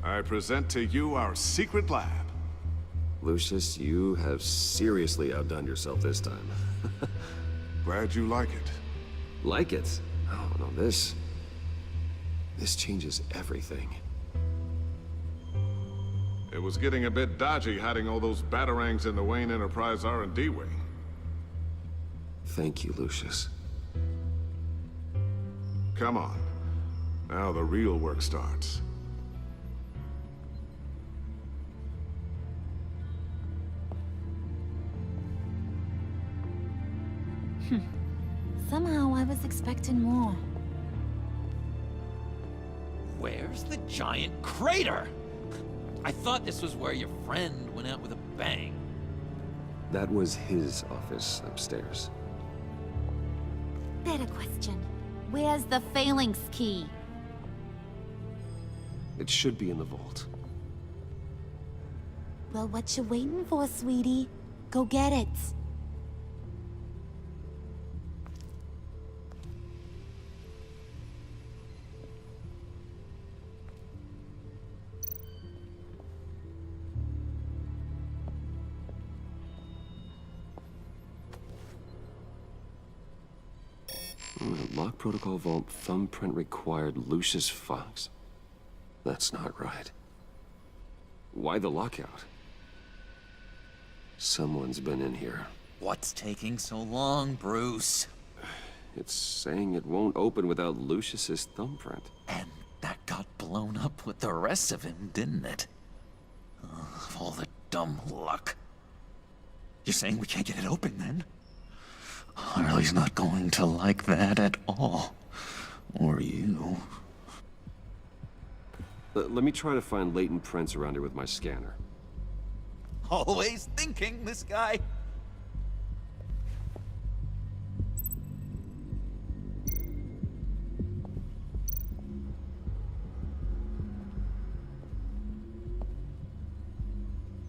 I present to you our secret lab. Lucius, you have seriously outdone yourself this time. Glad you like it. Like it? Oh, no, this changes everything. It was getting a bit dodgy hiding all those batarangs in the Wayne Enterprise R&D wing. Thank you, Lucius. Come on. Now the real work starts. Somehow I was expecting more. Where's the giant crater? I thought this was where your friend went out with a bang. That was his office upstairs. Better question. Where's the phalanx key? It should be in the vault. Well, what you waiting for, sweetie? Go get it. Lock protocol vault thumbprint required Lucius Fox. That's not right. Why the lockout? Someone's been in here. What's taking so long, Bruce? It's saying it won't open without Lucius's thumbprint. And that got blown up with the rest of him, didn't it? All the dumb luck. You're saying we can't get it open, then? Harley's not going to like that at all. Or you. Let me try to find latent prints around here with my scanner. Always thinking, this guy.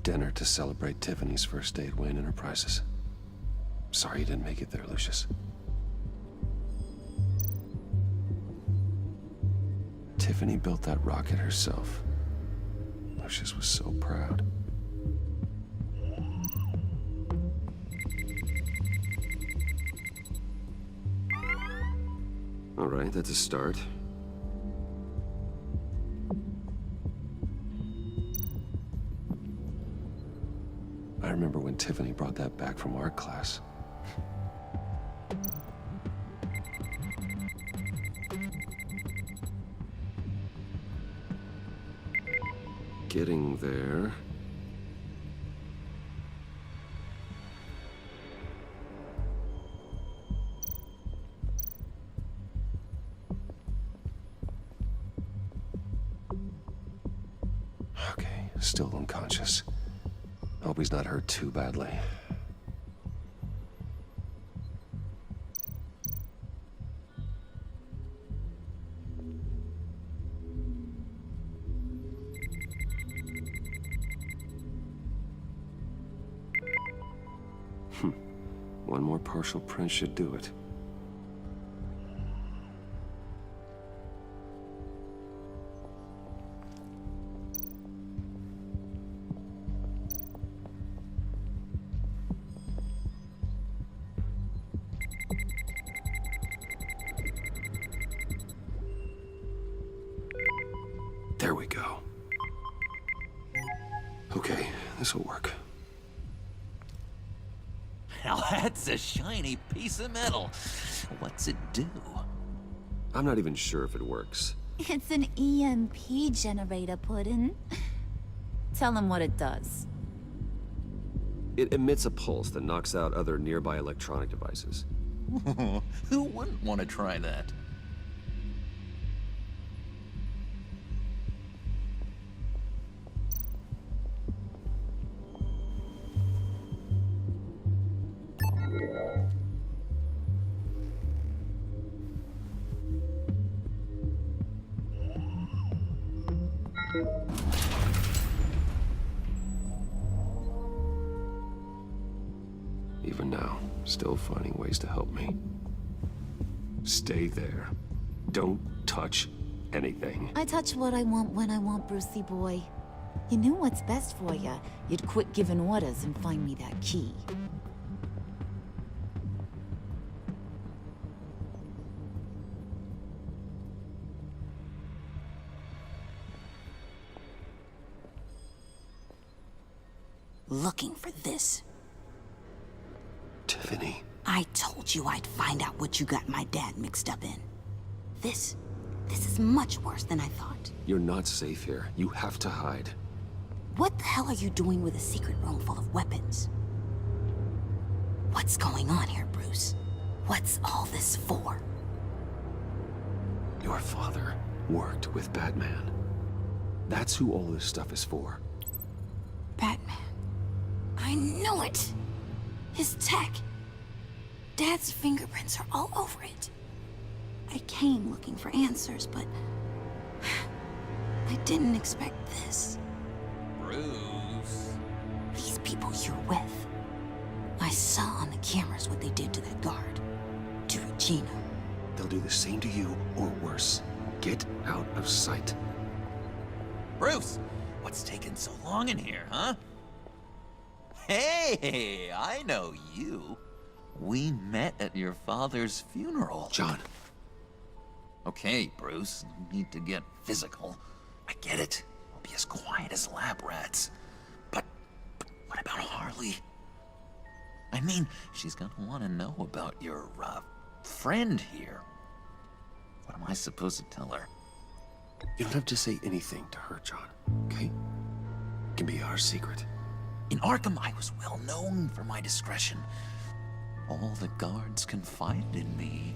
Dinner to celebrate Tiffany's first day at Wayne Enterprises. Sorry you didn't make it there, Lucius. Tiffany built that rocket herself. Lucius was so proud. All right, that's a start. I remember when Tiffany brought that back from art class. Getting there. Okay, still unconscious. Hope he's not hurt too badly. One more partial print should do it. There we go. Okay, this'll work. Now that's a shiny piece of metal. What's it do? I'm not even sure if it works. It's an EMP generator, Puddin'. Tell him what it does. It emits a pulse that knocks out other nearby electronic devices. Who wouldn't want to try that? Even now, still finding ways to help me. Stay there. Don't touch anything. I touch what I want when I want, Brucey boy. You knew what's best for you. You'd quit giving orders and find me that key. Looking for this. Tiffany. I told you I'd find out what you got my dad mixed up in. This is much worse than I thought. You're not safe here. You have to hide. What the hell are you doing with a secret room full of weapons? What's going on here, Bruce? What's all this for? Your father worked with Batman. That's who all this stuff is for. Batman. I knew it! His tech. Dad's fingerprints are all over it. I came looking for answers, but I didn't expect this. Bruce. These people you're with. I saw on the cameras what they did to that guard. To Regina. They'll do the same to you, or worse. Get out of sight. Bruce! What's taking so long in here, huh? Hey, I know you. We met at your father's funeral. John. Okay, Bruce, no need to get physical. I get it. We'll be as quiet as lab rats. But what about Harley? I mean, she's gonna want to know about your, friend here. What am I supposed to tell her? You don't have to say anything to her, John, okay? It can be our secret. In Arkham, I was well known for my discretion. All the guards confided in me.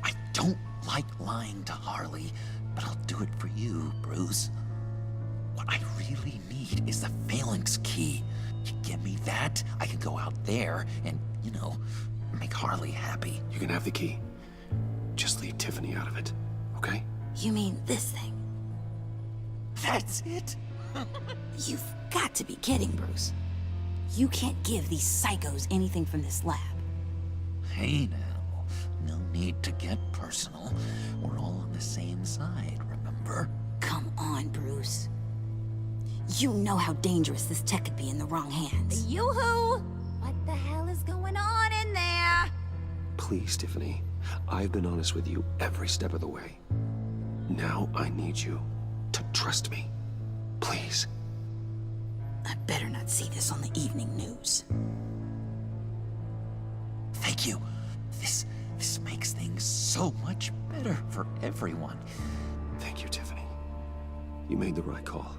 I don't like lying to Harley, but I'll do it for you, Bruce. What I really need is the phalanx key. You give me that, I can go out there and, make Harley happy. You can have the key. Just leave Tiffany out of it, okay? You mean this thing? That's it? You've got to be kidding, Bruce. You can't give these psychos anything from this lab. Hey now, no need to get personal. We're all on the same side, remember? Come on, Bruce. You know how dangerous this tech could be in the wrong hands. Yoo-hoo! What the hell is going on in there? Please, Tiffany. I've been honest with you every step of the way. Now I need you to trust me. Please. I better not see this on the evening news. Thank you. This makes things so much better for everyone. Thank you, Tiffany. You made the right call.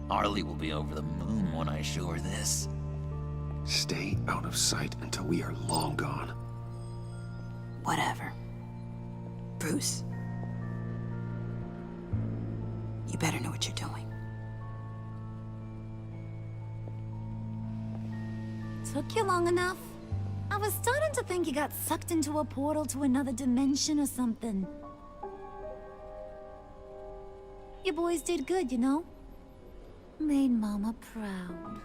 Harley will be over the moon when I show her this. Stay out of sight until we are long gone. Whatever. Bruce. You better know what you're doing. Took you long enough? I was starting to think you got sucked into a portal to another dimension or something. You boys did good, you know? Made Mama proud.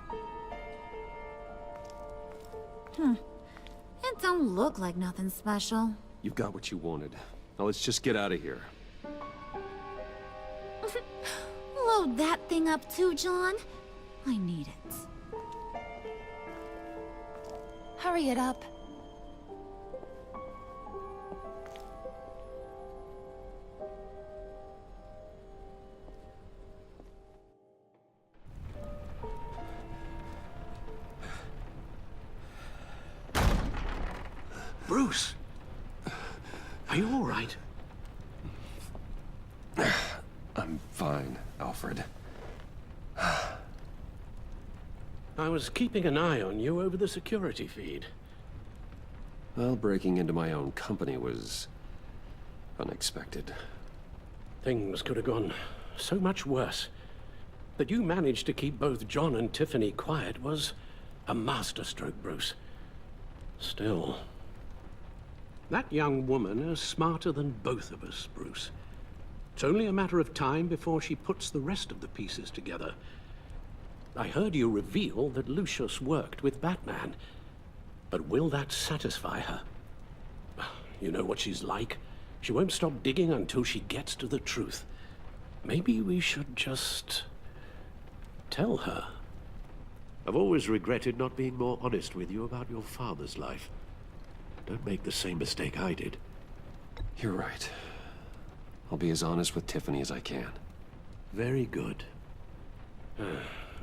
It don't look like nothing special. You've got what you wanted. Now let's just get out of here. Load that thing up too, John. I need it. Hurry it up. Bruce! Are you all right? I'm fine, Alfred. I was keeping an eye on you over the security feed. Well, breaking into my own company was unexpected. Things could have gone so much worse. That you managed to keep both John and Tiffany quiet was a masterstroke, Bruce. Still, that young woman is smarter than both of us, Bruce. It's only a matter of time before she puts the rest of the pieces together. I heard you reveal that Lucius worked with Batman. But will that satisfy her? You know what she's like. She won't stop digging until she gets to the truth. Maybe we should just tell her. I've always regretted not being more honest with you about your father's life. Don't make the same mistake I did. You're right. I'll be as honest with Tiffany as I can. Very good.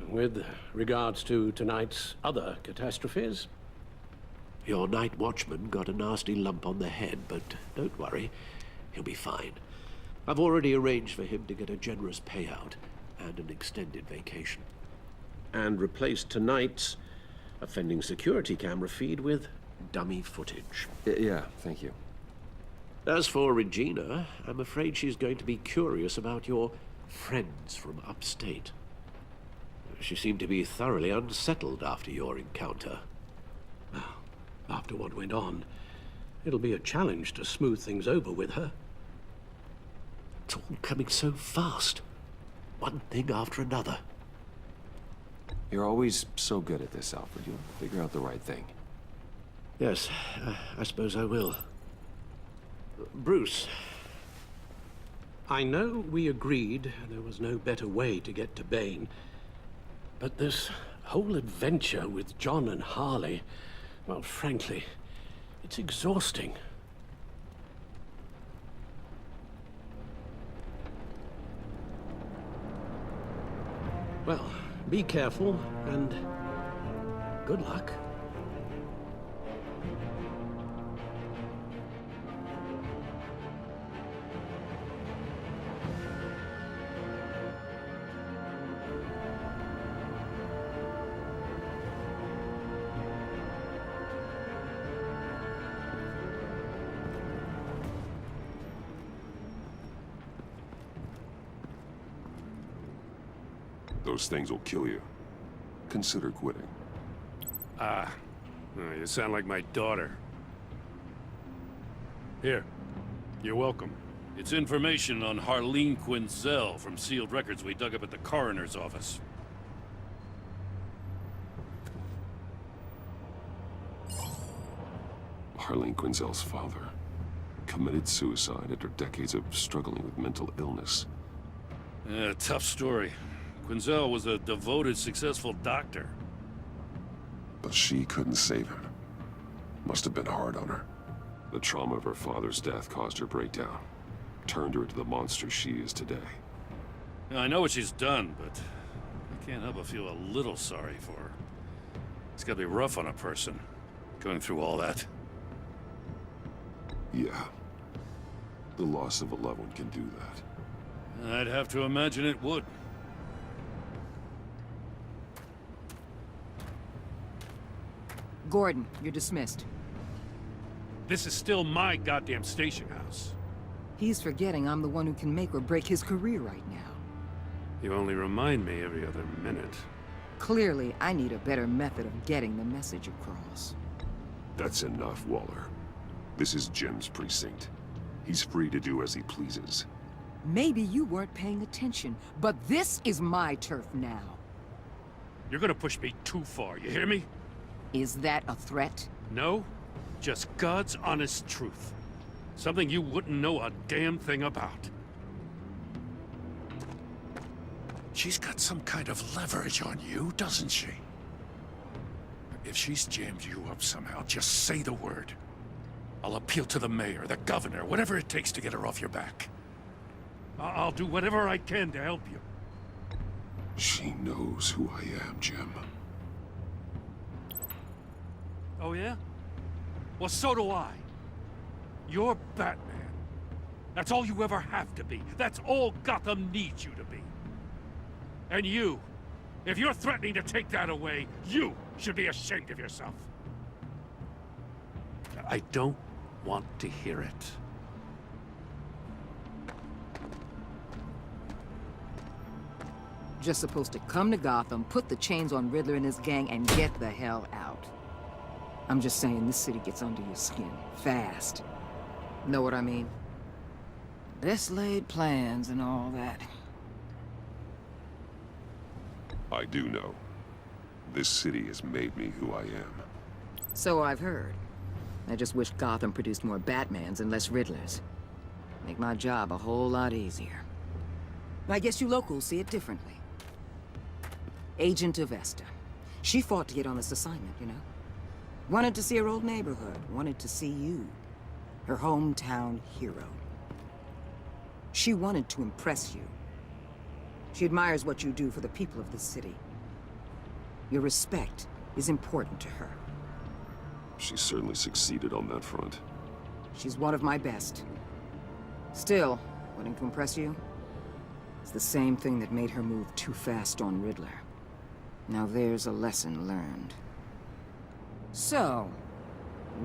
With regards to tonight's other catastrophes? Your night watchman got a nasty lump on the head, but don't worry. He'll be fine. I've already arranged for him to get a generous payout and an extended vacation. And replaced tonight's offending security camera feed with dummy footage. Yeah, thank you. As for Regina, I'm afraid she's going to be curious about your friends from upstate. She seemed to be thoroughly unsettled after your encounter. Well, after what went on, it'll be a challenge to smooth things over with her. It's all coming so fast. One thing after another. You're always so good at this, Alfred. You'll figure out the right thing. Yes, I suppose I will. Bruce. I know we agreed there was no better way to get to Bane, but this whole adventure with John and Harley, well, frankly, it's exhausting. Well, be careful, and good luck. Those things will kill you. Consider quitting. You sound like my daughter. Here, you're welcome. It's information on Harleen Quinzel from sealed records we dug up at the coroner's office. Harleen Quinzel's father committed suicide after decades of struggling with mental illness. Yeah, tough story. Quinzel was a devoted, successful doctor. But she couldn't save him. Must have been hard on her. The trauma of her father's death caused her breakdown. Turned her into the monster she is today. Yeah, I know what she's done, but I can't help but feel a little sorry for her. It's gotta be rough on a person, going through all that. Yeah. The loss of a loved one can do that. I'd have to imagine it would. Gordon, you're dismissed. This is still my goddamn station house. He's forgetting I'm the one who can make or break his career right now. You only remind me every other minute. Clearly, I need a better method of getting the message across. That's enough, Waller. This is Jim's precinct. He's free to do as he pleases. Maybe you weren't paying attention, but this is my turf now. You're gonna push me too far, you hear me? Is that a threat? No, just God's honest truth. Something you wouldn't know a damn thing about. She's got some kind of leverage on you, doesn't she? If she's jammed you up somehow, just say the word. I'll appeal to the mayor, the governor, whatever it takes to get her off your back. I'll do whatever I can to help you. She knows who I am, Jim. Oh yeah? Well, so do I. You're Batman. That's all you ever have to be. That's all Gotham needs you to be. And you, if you're threatening to take that away, you should be ashamed of yourself. I don't want to hear it. Just supposed to come to Gotham, put the chains on Riddler and his gang, and get the hell out. I'm just saying, this city gets under your skin. Fast. Know what I mean? Best laid plans and all that. I do know. This city has made me who I am. So I've heard. I just wish Gotham produced more Batmans and less Riddlers. Make my job a whole lot easier. I guess you locals see it differently. Agent Avesta. She fought to get on this assignment, you know? Wanted to see her old neighborhood. Wanted to see you. Her hometown hero. She wanted to impress you. She admires what you do for the people of this city. Your respect is important to her. She certainly succeeded on that front. She's one of my best. Still, wanting to impress you? It's the same thing that made her move too fast on Riddler. Now there's a lesson learned. So,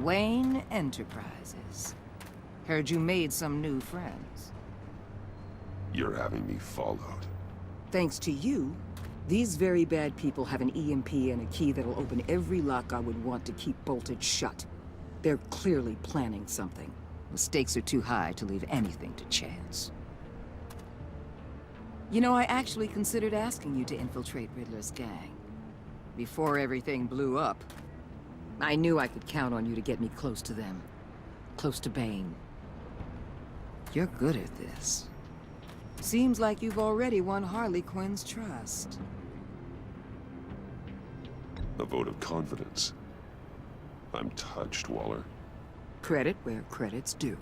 Wayne Enterprises. Heard you made some new friends. You're having me followed. Thanks to you, these very bad people have an EMP and a key that'll open every lock I would want to keep bolted shut. They're clearly planning something. The stakes are too high to leave anything to chance. You know, I actually considered asking you to infiltrate Riddler's gang. Before everything blew up, I knew I could count on you to get me close to them. Close to Bane. You're good at this. Seems like you've already won Harley Quinn's trust. A vote of confidence. I'm touched, Waller. Credit where credit's due.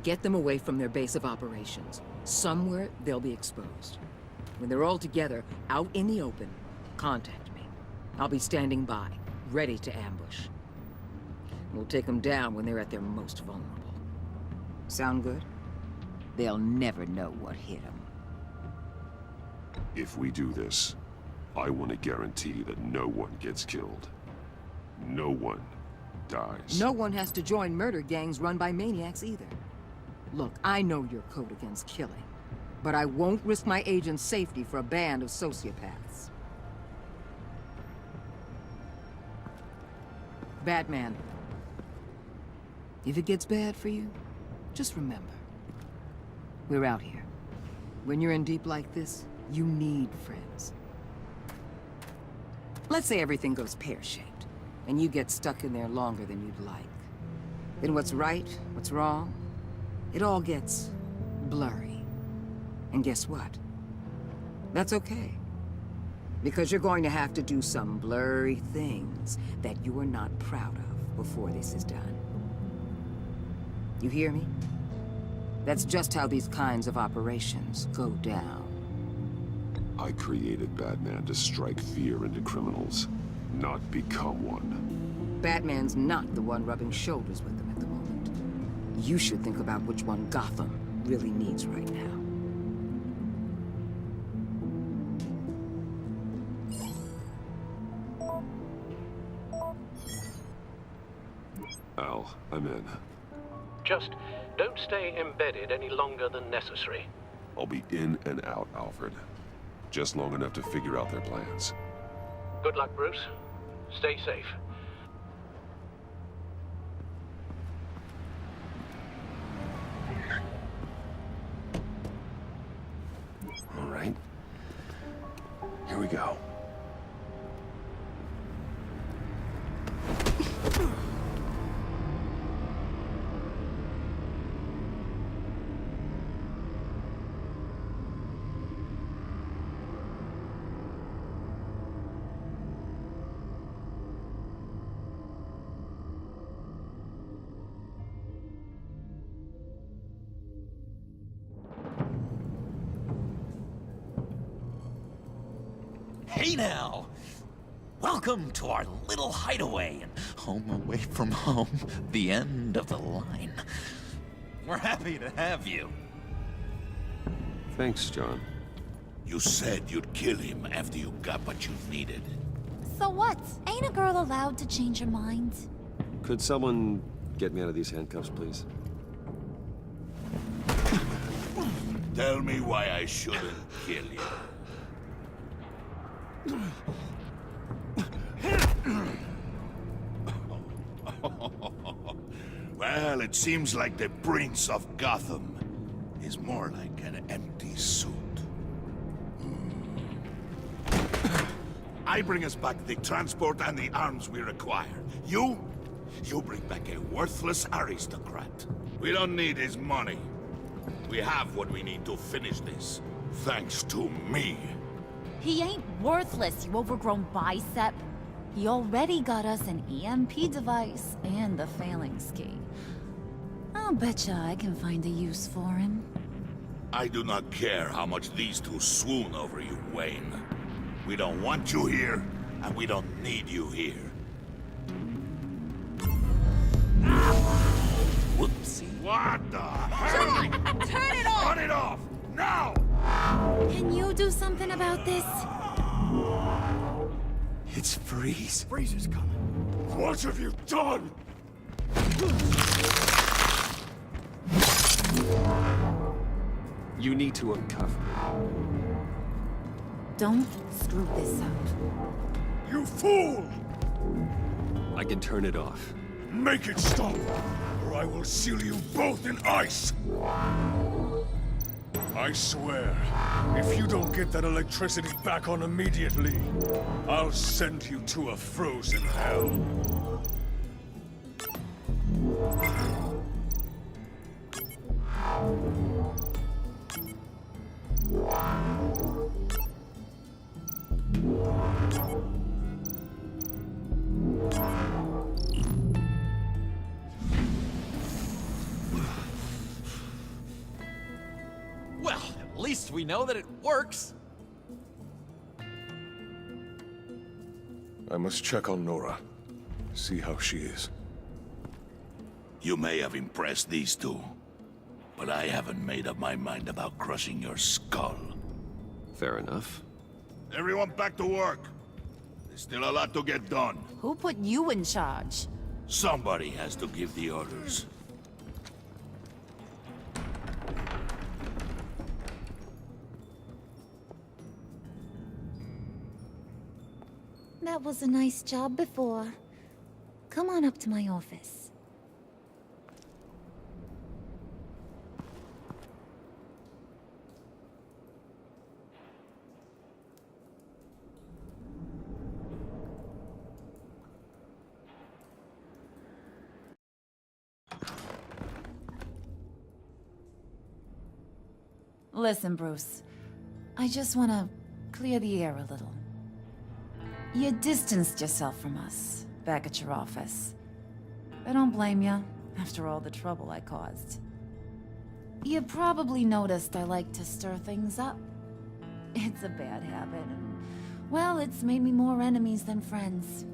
Get them away from their base of operations. Somewhere they'll be exposed. When they're all together, out in the open, contact me. I'll be standing by, ready to ambush. We'll take them down when they're at their most vulnerable. Sound good? They'll never know what hit them. If we do this, I want to guarantee that no one gets killed. No one dies. No one has to join murder gangs run by maniacs either. Look, I know your code against killing, but I won't risk my agent's safety for a band of sociopaths. Batman, if it gets bad for you, just remember, we're out here. When you're in deep like this, you need friends. Let's say everything goes pear-shaped, and you get stuck in there longer than you'd like. Then what's right, what's wrong, it all gets blurry. And guess what? That's okay. Because you're going to have to do some blurry things that you are not proud of before this is done. You hear me? That's just how these kinds of operations go down. I created Batman to strike fear into criminals, not become one. Batman's not the one rubbing shoulders with them at the moment. You should think about which one Gotham really needs right now. Al, I'm in. Just don't stay embedded any longer than necessary. I'll be in and out, Alfred. Just long enough to figure out their plans. Good luck, Bruce. Stay safe. All right. Here we go. Hey now! Welcome to our little hideaway and home away from home, the end of the line. We're happy to have you. Thanks, John. You said you'd kill him after you got what you needed. So what? Ain't a girl allowed to change her mind? Could someone get me out of these handcuffs, please? Tell me why I shouldn't kill you. Well, it seems like the Prince of Gotham is more like an empty suit. I bring us back the transport and the arms we require. You bring back a worthless aristocrat. We don't need his money. We have what we need to finish this. Thanks to me. He ain't worthless, you overgrown bicep. He already got us an EMP device and the phalanx key. I'll betcha I can find a use for him. I do not care how much these two swoon over you, Wayne. We don't want you here, and we don't need you here. Whoopsie. What the hell? Turn it off! Turn it off! Now! Can you do something about this? It's Freeze. Freeze is coming. What have you done? You need to uncover. Don't screw this up. You fool! I can turn it off. Make it stop, or I will seal you both in ice! I swear, if you don't get that electricity back on immediately, I'll send you to a frozen hell. Well, at least we know that it works. I must check on Nora. See how she is. You may have impressed these two, but I haven't made up my mind about crushing your skull. Fair enough. Everyone back to work. There's still a lot to get done. Who put you in charge? Somebody has to give the orders. That was a nice job before. Come on up to my office. Listen, Bruce. I just want to clear the air a little. You distanced yourself from us, back at your office. I don't blame you, after all the trouble I caused. You probably noticed I like to stir things up. It's a bad habit, and, well, it's made me more enemies than friends.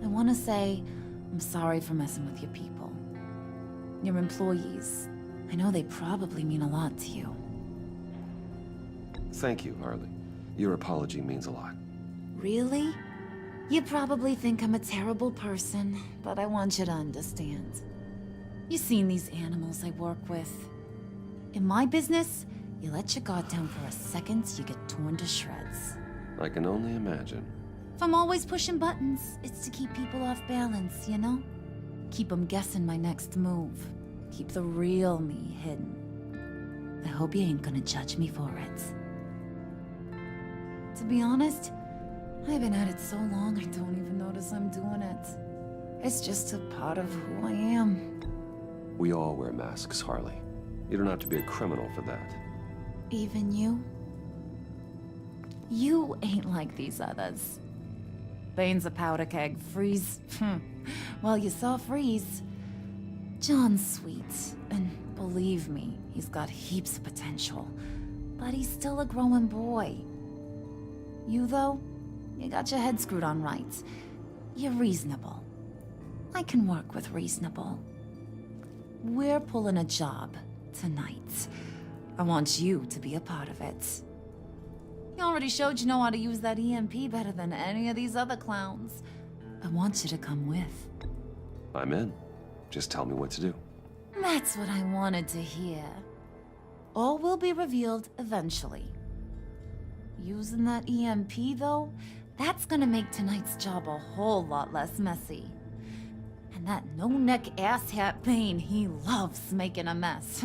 I want to say, I'm sorry for messing with your people. Your employees. I know they probably mean a lot to you. Thank you, Harley. Your apology means a lot. Really? You probably think I'm a terrible person, but I want you to understand. You've seen these animals I work with. In my business, you let your guard down for a second, you get torn to shreds. I can only imagine. If I'm always pushing buttons, it's to keep people off balance, you know? Keep them guessing my next move. Keep the real me hidden. I hope you ain't gonna judge me for it. To be honest, I've been at it so long I don't even notice I'm doing it. It's just a part of who I am. We all wear masks, Harley. You don't have to be a criminal for that. Even you? You ain't like these others. Bane's a powder keg. Freeze. Well, you saw Freeze. John's sweet, and believe me, he's got heaps of potential. But he's still a growing boy. You, though, you got your head screwed on right. You're reasonable. I can work with reasonable. We're pulling a job tonight. I want you to be a part of it. You already showed you know how to use that EMP better than any of these other clowns. I want you to come with. I'm in. Just tell me what to do. That's what I wanted to hear. All will be revealed eventually. Using that EMP, though, that's gonna make tonight's job a whole lot less messy. And that no-neck asshat Bane, he loves making a mess.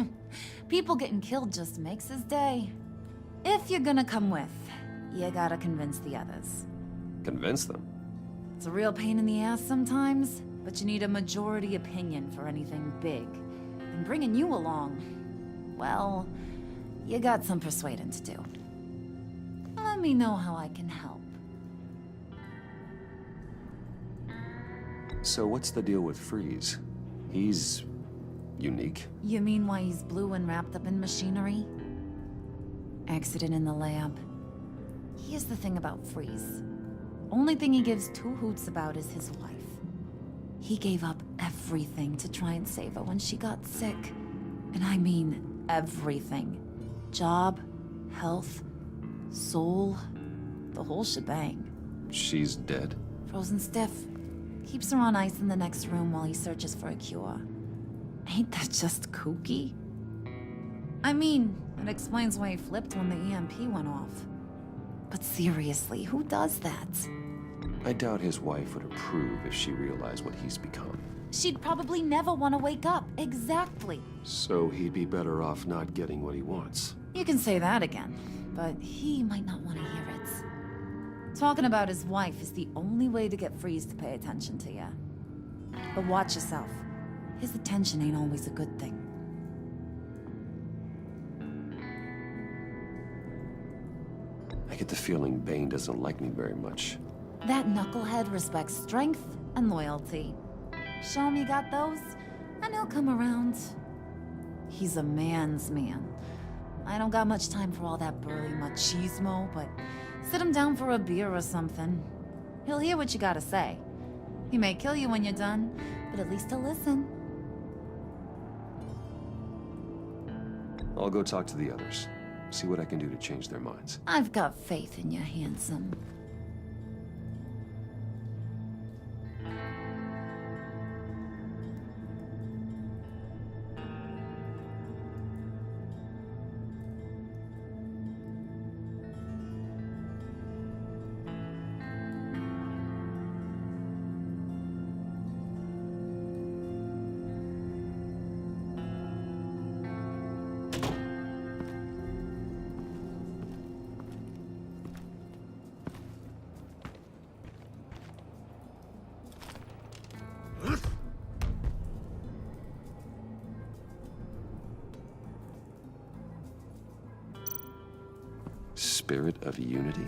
People getting killed just makes his day. If you're gonna come with, you gotta convince the others. Convince them? It's a real pain in the ass sometimes, but you need a majority opinion for anything big. And bringing you along, well, you got some persuading to do. Let me know how I can help. So what's the deal with Freeze? He's unique. You mean why he's blue and wrapped up in machinery? Accident in the lab. Here's the thing about Freeze. Only thing he gives two hoots about is his wife. He gave up everything to try and save her when she got sick. And I mean everything. Job, health, soul, the whole shebang. She's dead? Frozen stiff. Keeps her on ice in the next room while he searches for a cure. Ain't that just kooky? I mean, it explains why he flipped when the EMP went off. But seriously, who does that? I doubt his wife would approve if she realized what he's become. She'd probably never want to wake up. Exactly. So he'd be better off not getting what he wants. You can say that again, but he might not want to hear it. Talking about his wife is the only way to get Freeze to pay attention to you. But watch yourself. His attention ain't always a good thing. I get the feeling Bane doesn't like me very much. That knucklehead respects strength and loyalty. Show him you got those, and he'll come around. He's a man's man. I don't got much time for all that burly machismo, but sit him down for a beer or something. He'll hear what you gotta say. He may kill you when you're done, but at least he'll listen. I'll go talk to the others. See what I can do to change their minds. I've got faith in you, handsome. Spirit of unity?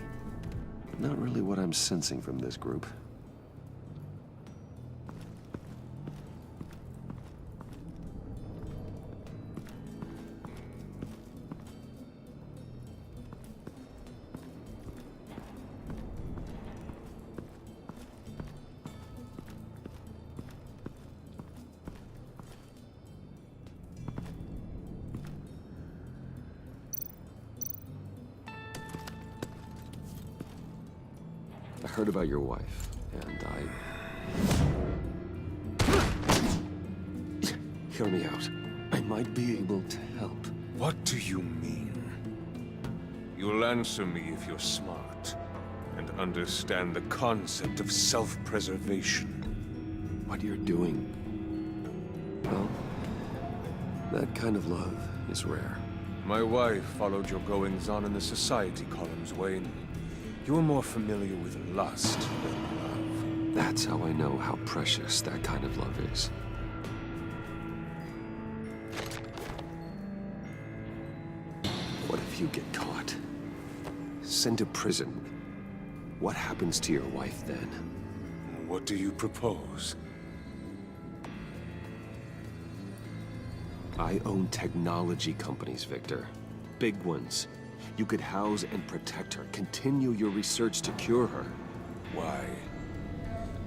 Not really what I'm sensing from this group. I heard about your wife, and Hear me out. I might be able to help. What do you mean? You'll answer me if you're smart, and understand the concept of self-preservation. What you're doing... well, that kind of love is rare. My wife followed your goings-on in the society columns, Wayne. You're more familiar with lust than love. That's how I know how precious that kind of love is. What if you get caught? Sent to prison? What happens to your wife then? What do you propose? I own technology companies, Victor. Big ones. You could house and protect her, continue your research to cure her. Why?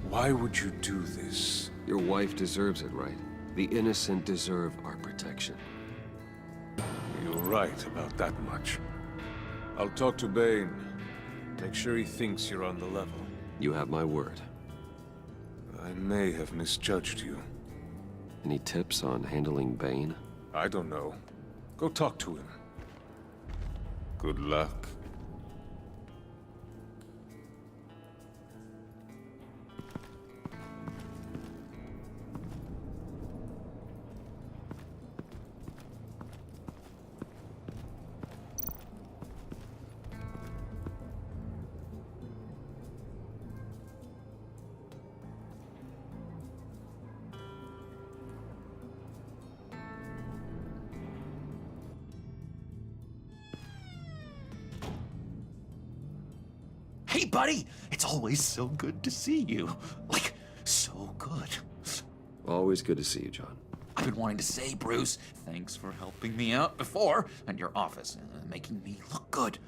Why would you do this? Your wife deserves it, right? The innocent deserve our protection. You're right about that much. I'll talk to Bane. Make sure he thinks you're on the level. You have my word. I may have misjudged you. Any tips on handling Bane? I don't know. Go talk to him. Good luck. Hey, buddy! It's always so good to see you. Like, so good. Always good to see you, John. I've been wanting to say, Bruce, thanks for helping me out before, and your office, making me look good.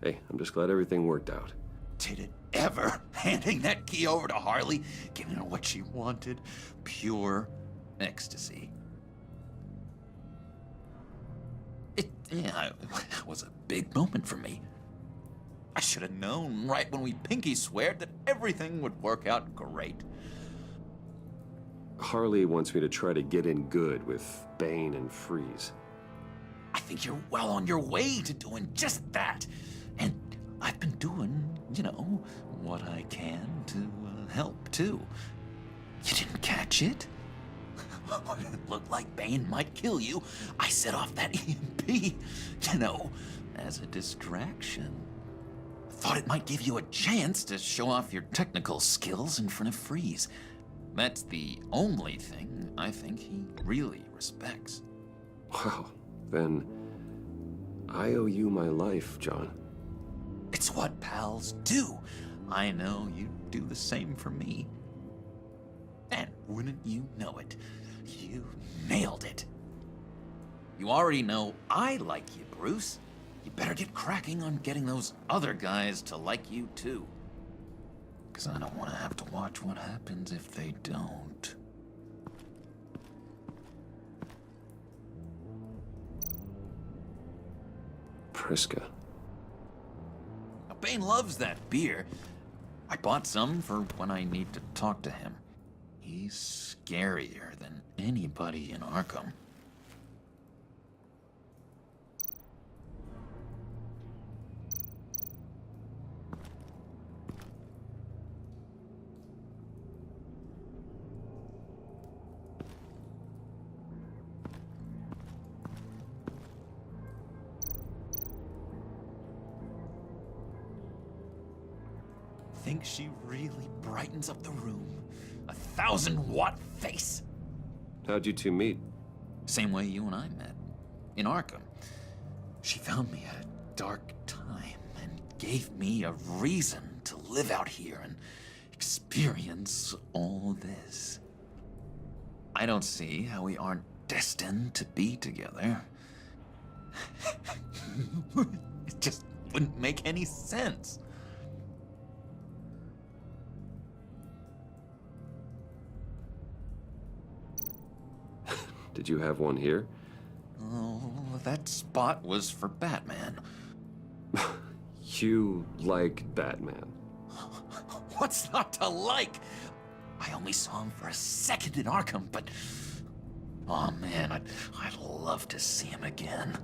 Hey, I'm just glad everything worked out. Did it ever? Handing that key over to Harley, giving her what she wanted. Pure ecstasy. It was a big moment for me. I should have known right when we pinky sweared that everything would work out great. Harley wants me to try to get in good with Bane and Freeze. I think you're well on your way to doing just that. And I've been doing, what I can to help, too. You didn't catch it? When it looked like Bane might kill you, I set off that EMP, as a distraction. Thought it might give you a chance to show off your technical skills in front of Freeze. That's the only thing I think he really respects. Wow, then I owe you my life, John. It's what pals do. I know you'd do the same for me. And wouldn't you know it, you nailed it. You already know I like you, Bruce. You better get cracking on getting those other guys to like you too. Because I don't want to have to watch what happens if they don't. Priska. Now, Bane loves that beer. I bought some for when I need to talk to him. He's scarier than anybody in Arkham. Think she really brightens up the room. 1,000-watt face. How'd you two meet? Same way you and I met. In Arkham. She found me at a dark time and gave me a reason to live out here and experience all this. I don't see how we aren't destined to be together. It just wouldn't make any sense. Did you have one here? Oh, that spot was for Batman. You like Batman? What's not to like? I only saw him for a second in Arkham, but... oh man, I'd love to see him again.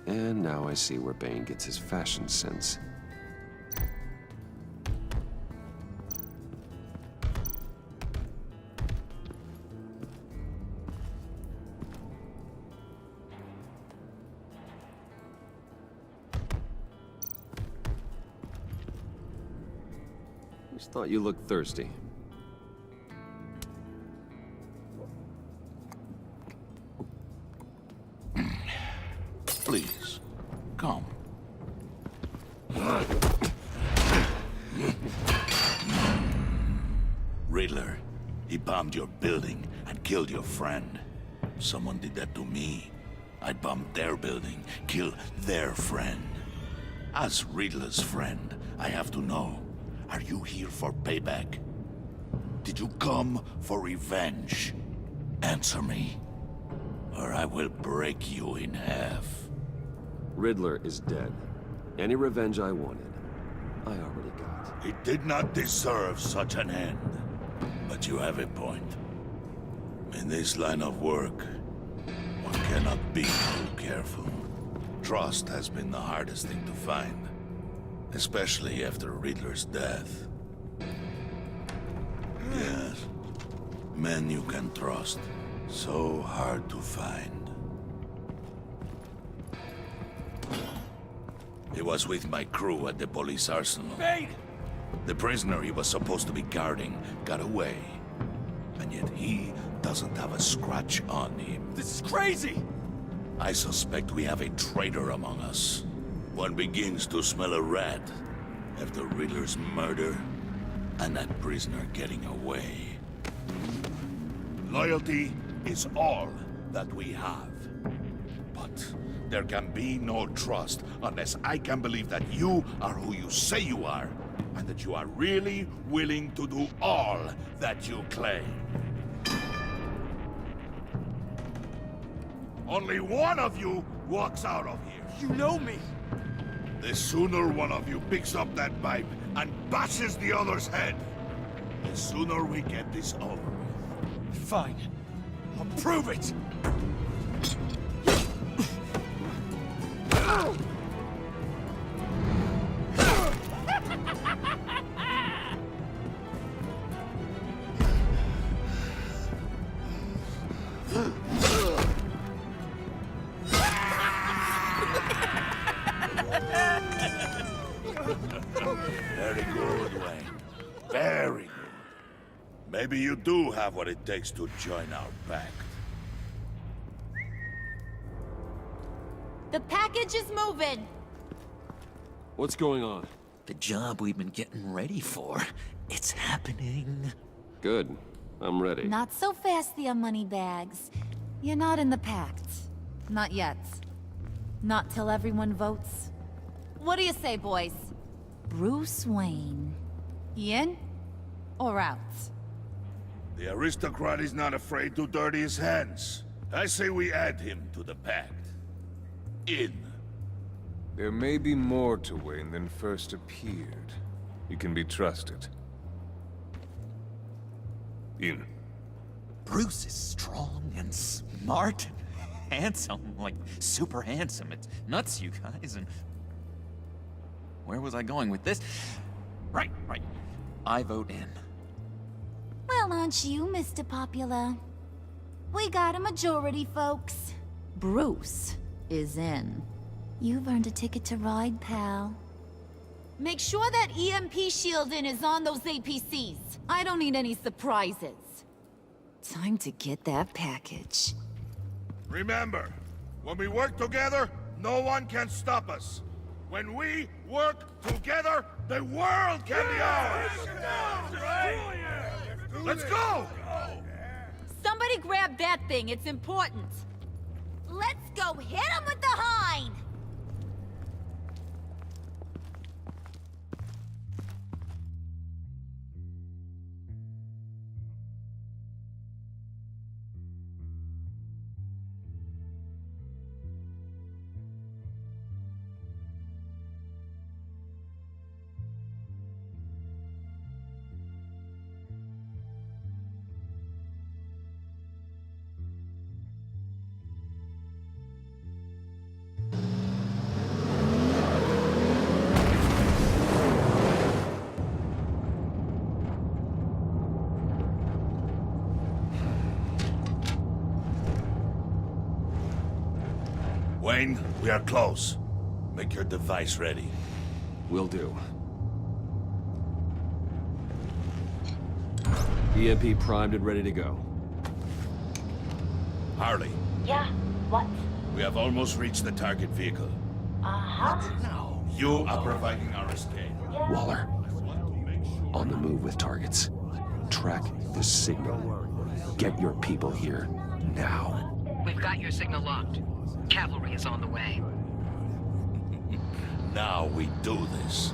And now I see where Bane gets his fashion sense. Just thought you looked thirsty. Please, come. Riddler, he bombed your building and killed your friend. Someone did that to me. I'd bomb their building, kill their friend. As Riddler's friend, I have to know, are you here for payback? Did you come for revenge? Answer me, or I will break you in half. Riddler is dead. Any revenge I wanted, I already got. He did not deserve such an end. But you have a point. In this line of work, one cannot be too careful. Trust has been the hardest thing to find, especially after Riddler's death. Yes, men you can trust. So hard to find. He was with my crew at the police arsenal. Bane! The prisoner he was supposed to be guarding got away. And yet he doesn't have a scratch on him. This is crazy! I suspect we have a traitor among us. One begins to smell a rat after Riddler's murder and that prisoner getting away. Loyalty is all that we have. But there can be no trust unless I can believe that you are who you say you are, and that you are really willing to do all that you claim. Only one of you walks out of here. You know me! The sooner one of you picks up that pipe and bashes the other's head, the sooner we get this over with. Fine. I'll prove it! Very good, Wayne. Very good. Maybe you do have what it takes to join our pact. The package is moving. What's going on? The job we've been getting ready for. It's happening. Good. I'm ready. Not so fast, the moneybags. You're not in the Pact. Not yet. Not till everyone votes. What do you say, boys? Bruce Wayne. In or out? The aristocrat is not afraid to dirty his hands. I say we add him to the pact. In. There may be more to Wayne than first appeared. He can be trusted. In. Bruce is strong and smart and handsome, like super handsome. It's nuts, you guys, and... Where was I going with this? Right. I vote in. Well, aren't you, Mr. Popular? We got a majority, folks. Bruce is in. You've earned a ticket to ride, pal. Make sure that EMP shielding is on those APCs. I don't need any surprises. Time to get that package. Remember, when we work together, no one can stop us. When we work together, the world can be ours! Let's go! Somebody grab that thing, it's important. Let's go hit him with the hind! Wayne, we are close. Make your device ready. Will do. EMP primed and ready to go. Harley, Yeah, what? we have almost reached the target vehicle. Uh-huh. Now, you are providing our escape. Waller, on the move with targets. Track the signal. Get your people here, now. We've got your signal locked. Cavalry is on the way. Now we do this.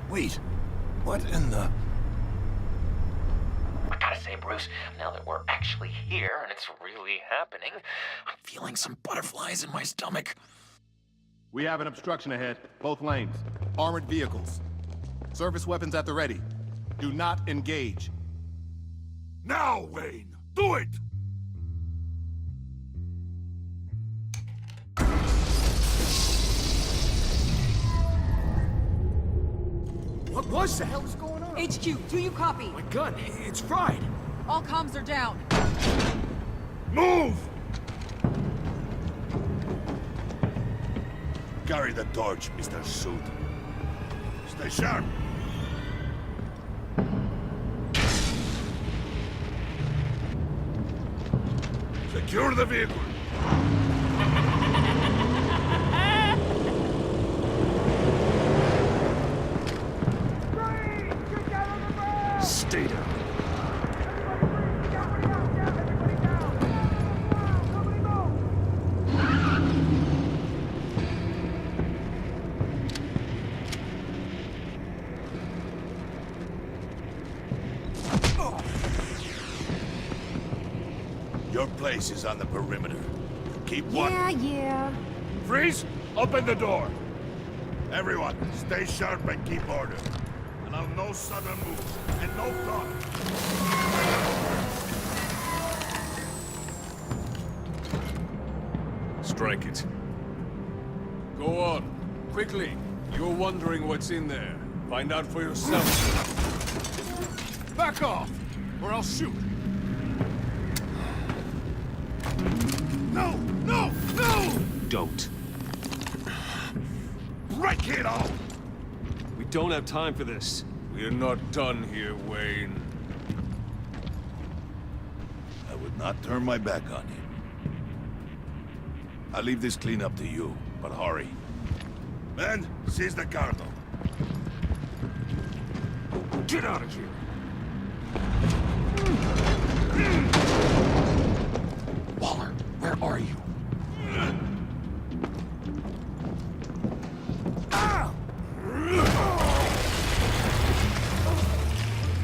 Wait, what in the... say, Bruce, now that we're actually here and it's really happening, I'm feeling some butterflies in my stomach. We have an obstruction ahead, both lanes. Armored vehicles. Service weapons at the ready. Do not engage. Now, Wayne! Do it! What was that? What the hell is going on? HQ, do you copy? My gun, it's fried. All comms are down. Move! Carry the torch, Mr. Suit. Stay sharp. Secure the vehicle. Stay down. Your place is on the perimeter. Keep one. Yeah. Freeze! Open the door! Everyone, stay sharp and keep order. Allow no sudden moves, and no talk. Strike it. Go on. Quickly. You're wondering what's in there. Find out for yourself. Back off, or I'll shoot. No! No! No! Don't. Break it all! We don't have time for this. We're not done here, Wayne. I would not turn my back on him. I'll leave this cleanup to you, but hurry. Men, seize the cargo. Get out of here! Waller, where are you?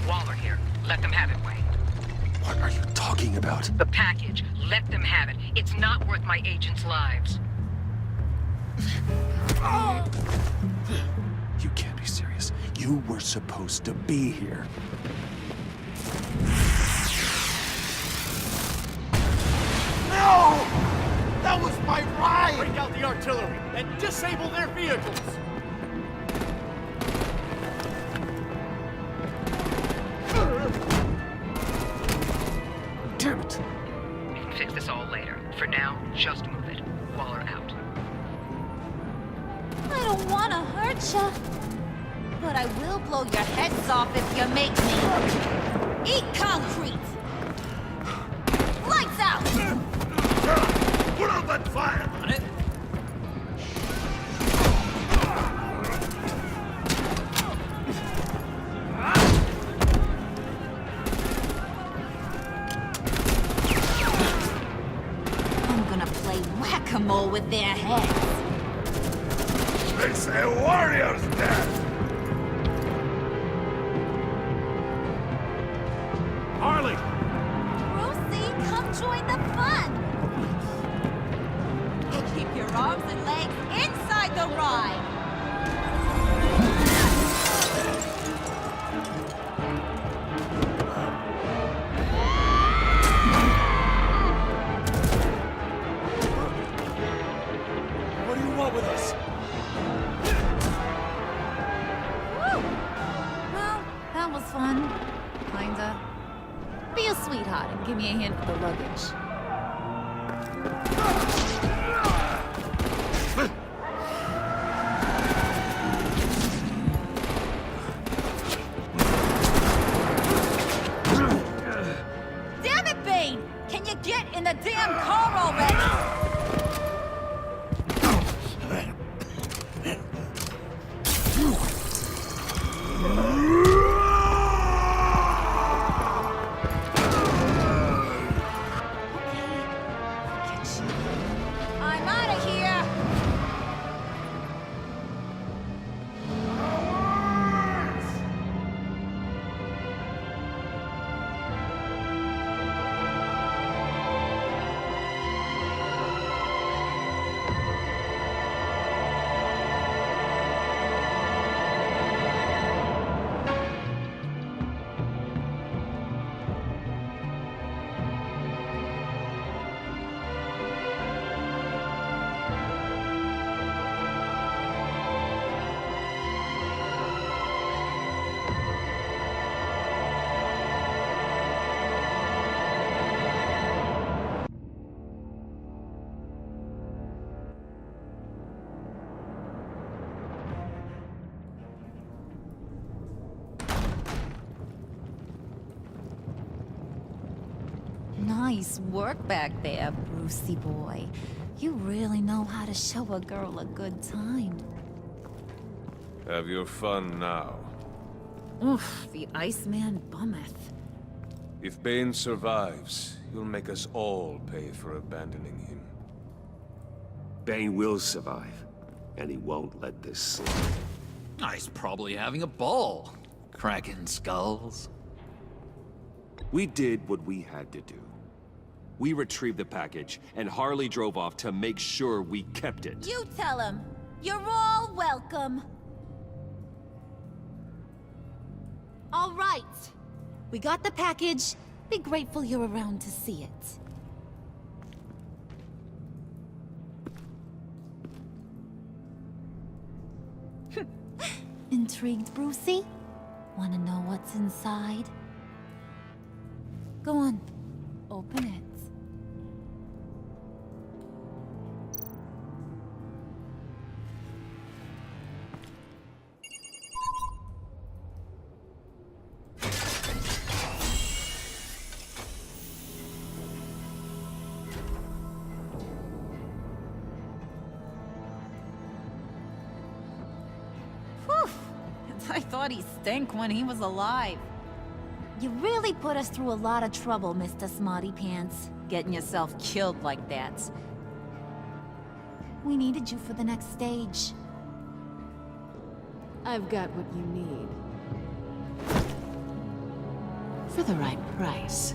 Waller here. Let them have it, Wayne. What are you talking about? The package. Let them have it. It's not worth my agents' lives. You can't be serious. You were supposed to be here. No! That was my ride! Break out the artillery and disable their vehicles. Damn it! We can fix this all later. For now, just move it. Waller out. I don't want to hurt ya, but I will blow your heads off if you make me. Eat concrete! Lights out! Put out that fire! On it. I'm gonna play whack-a-mole with their heads. It's a warrior's death! Harley! Brucey, come join the fun! Keep your arms and legs inside the ride! What do you want with us? Woo! Well, that was fun. Kinda. Be a sweetheart and give me a hand with the luggage. Damn it, Bane! Can you get in the damn car already? Nice work back there, Brucey boy. You really know how to show a girl a good time. Have your fun now. Oof, the Iceman bummeth. If Bane survives, you'll make us all pay for abandoning him. Bane will survive, and he won't let this slide. He's probably having a ball. Cracking skulls. We did what we had to do. We retrieved the package, and Harley drove off to make sure we kept it. You tell him. You're all welcome. All right. We got the package. Be grateful you're around to see it. Intrigued, Brucey? Wanna know what's inside? Go on, open it. I thought he stank when he was alive. You really put us through a lot of trouble, Mr. Smarty Pants. Getting yourself killed like that. We needed you for the next stage. I've got what you need. For the right price.